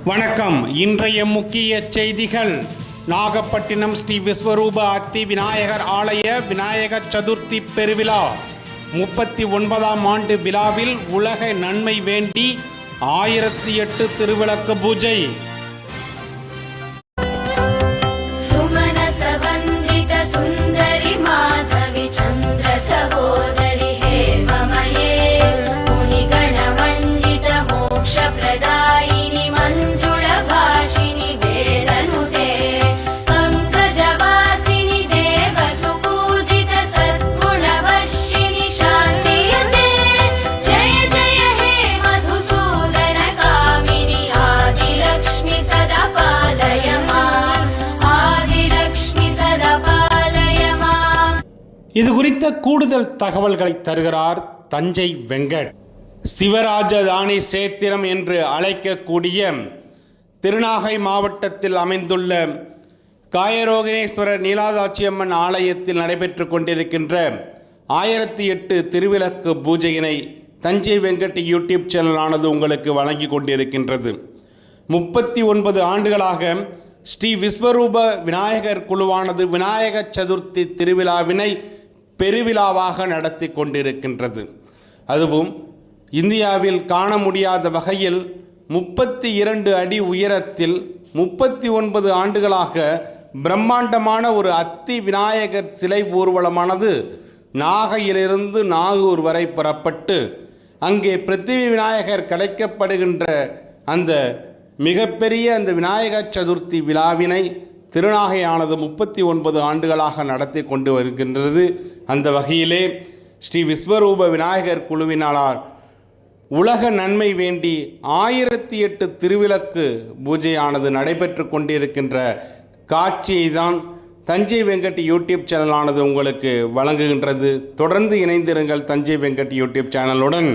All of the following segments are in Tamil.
வணக்கம். இன்றைய முக்கிய செய்திகள். நாகப்பட்டினம் ஸ்ரீ விஸ்வரூப அத்தி விநாயகர் ஆலய விநாயகர் சதுர்த்தி பெருவிழா 39ஆம் ஆண்டு விழாவில் உலக நன்மை வேண்டி 1008 திருவிளக்கு பூஜை. இது குறித்த கூடுதல் தகவல்களை தருகிறார் தஞ்சை வெங்கட். சிவராஜதானி சேத்திரம் என்று அழைக்கக்கூடிய திருநாகை மாவட்டத்தில் அமைந்துள்ள காயரோகினேஸ்வரர் நீலாதாட்சியம்மன் ஆலயத்தில் நடைபெற்று கொண்டிருக்கின்ற 1008 திருவிளக்கு பூஜையினை தஞ்சை வெங்கட் யூடியூப் சேனலானது உங்களுக்கு வழங்கி கொண்டிருக்கின்றது. 39 ஆண்டுகளாக ஸ்ரீ விஸ்வரூப விநாயகர் குழுவானது விநாயகர் சதுர்த்தி திருவிழாவினை பெருவிழாவாக நடத்தி கொண்டிருக்கின்றது. அதுவும் இந்தியாவில் காண முடியாத வகையில் 32 அடி உயரத்தில் 39 ஆண்டுகளாக பிரம்மாண்டமான ஒரு அத்தி விநாயகர் சிலை ஊர்வலமானது நாகையிலிருந்து நாகூர் வரை புறப்பட்டு அங்கே பிருத்திவி விநாயகர் கிடைக்கப்படுகின்ற அந்த மிகப்பெரிய அந்த விநாயகர் சதுர்த்தி விழாவினை திருநாகையானது 39 ஆண்டுகளாக நடத்தி கொண்டு வருகின்றது. அந்த வகையிலே ஸ்ரீ விஸ்வரூப விநாயகர் குழுவினார் உலக நன்மை வேண்டி 1008 திருவிளக்கு பூஜையானது நடைபெற்று கொண்டிருக்கின்ற காட்சியை தான் தஞ்சை வெங்கட் யூடியூப் சேனலானது உங்களுக்கு வழங்குகின்றது. தொடர்ந்து இணைந்திருங்கள் தஞ்சை வெங்கட் யூடியூப் சேனலுடன்.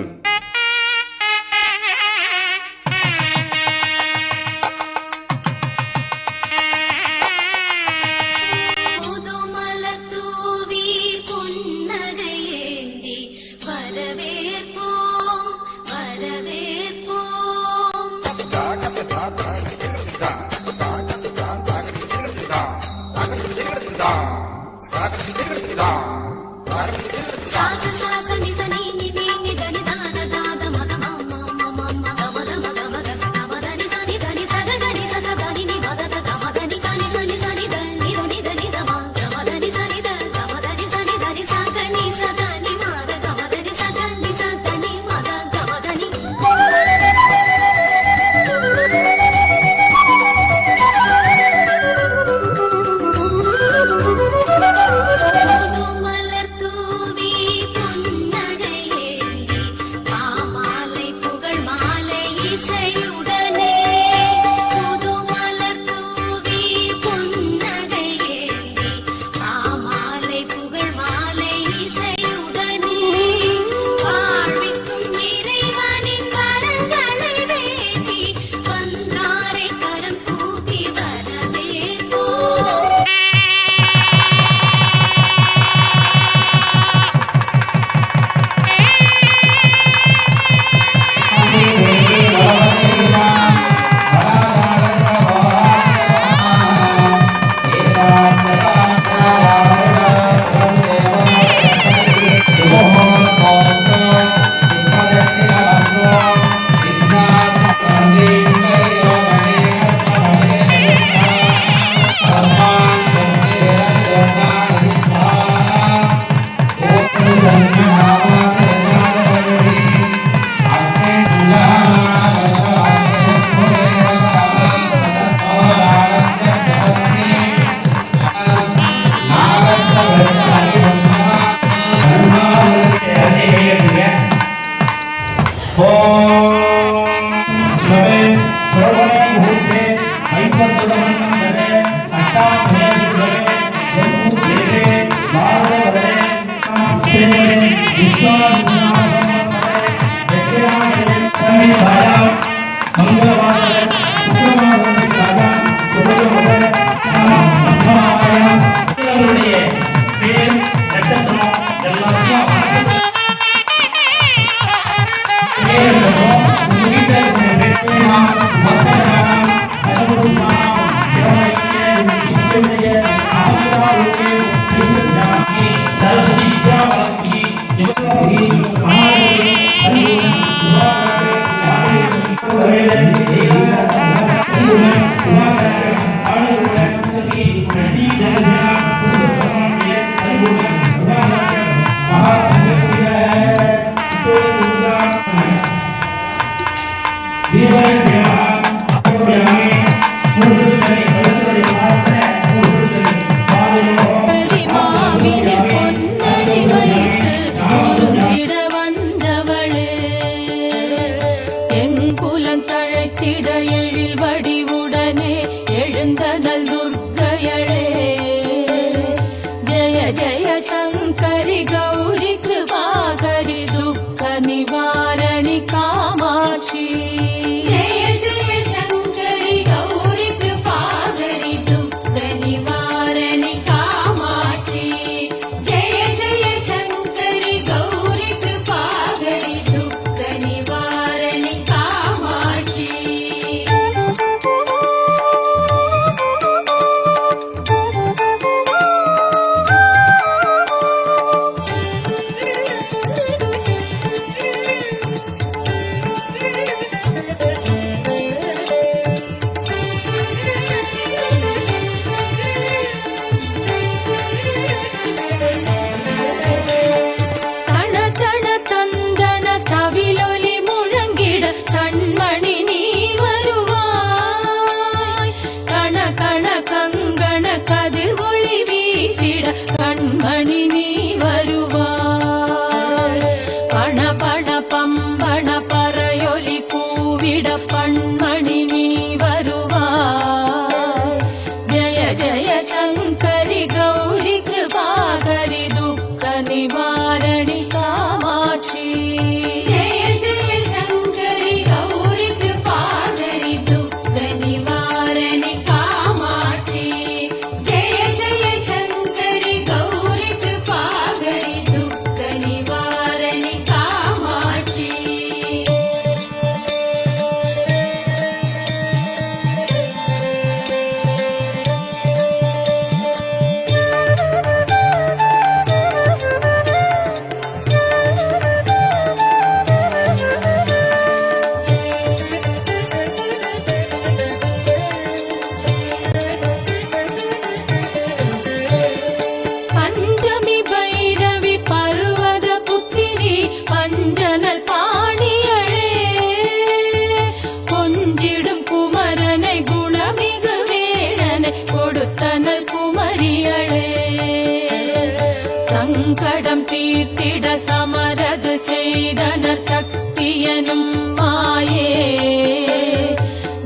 சங்கடம் தீர்த்திட சமரது செய்தனர் சக்தியனும் மாயே.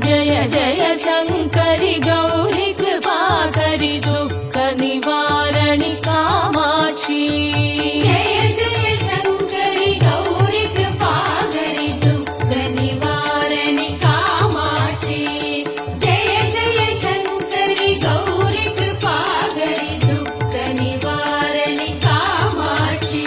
ஜய ஜய சங்கரி கௌரி கிருபாகரி துக்க நிவாரணி காமாட்சி. ஜய ஜய சங்கரி கௌரி கிருபாகரி துக்க நிவாரணி காமாட்சி. ஜய ஜய சங்கரி கௌரி கிருபாகரி துக்க நிவாரணி காமாட்சி.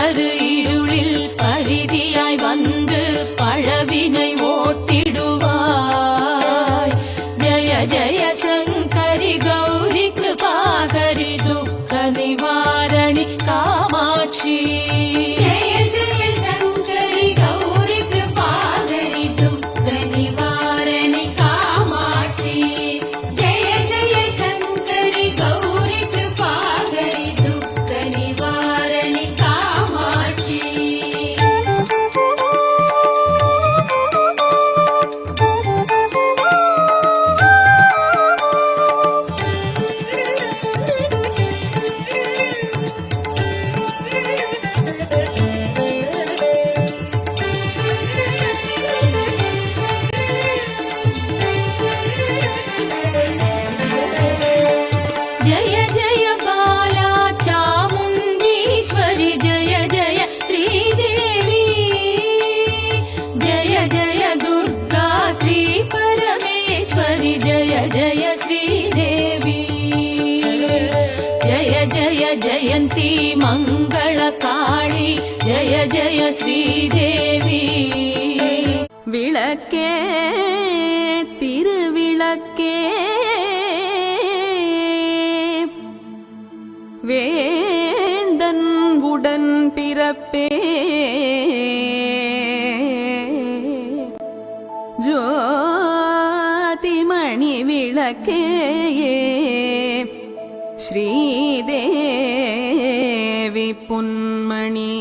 பகரு இருளில் பரிதியாய் வந்து பழவினை ஓட்டிடுவாய். ஜய ஜய சங்கரி கௌரி கிருபாகரி துக்க நிவாரணி காமாட்சி. जय जय शङ्करि गौरि कृपाकरि दुःख निवारणि कामाक्षि. जय जय शङ्करि गौरि कृपाकरि दुःख निवारणि कामाक्षि. जय जय बाला चामुण्डीश्वरि जय जय श्रीदेवी. जय जय दुर्गा श्री परमेश्वरि जय जय श्रीदेवी. जय जय जयन्ती मङ्गलकाळी जय जय श्रीदेवी. விளக்கே திருவிளக்கே வேந்தன் உடன் பிறப்பே ஜோதிமணி விளக்கே ஸ்ரீதேவி பொன்மணி